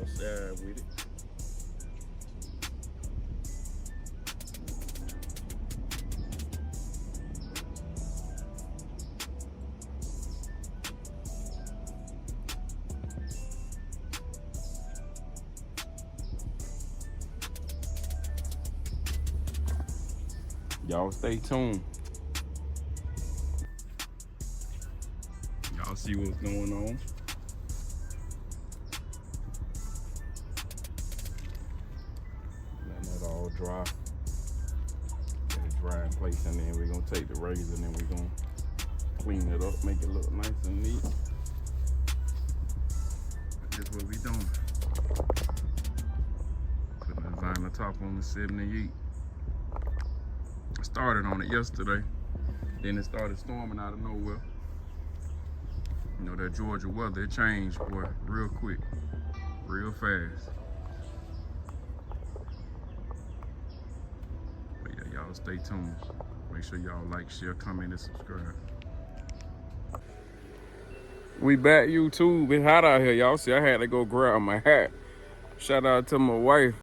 outside with it. Y'all stay tuned. Y'all see what's going on. Letting it all dry. Get it dry in place, and then we're gonna take the razor and then we're gonna clean it up, make it look nice and neat. That's what we doing. Putting the designer top on the 78. I started on it yesterday. Then it started storming out of nowhere. You know, that Georgia weather, it changed, boy, real quick, real fast. But yeah, y'all stay tuned. Make sure y'all like, share, comment, and subscribe. We back YouTube. It's hot out here, y'all. See, I had to go grab my hat. Shout out to my wife.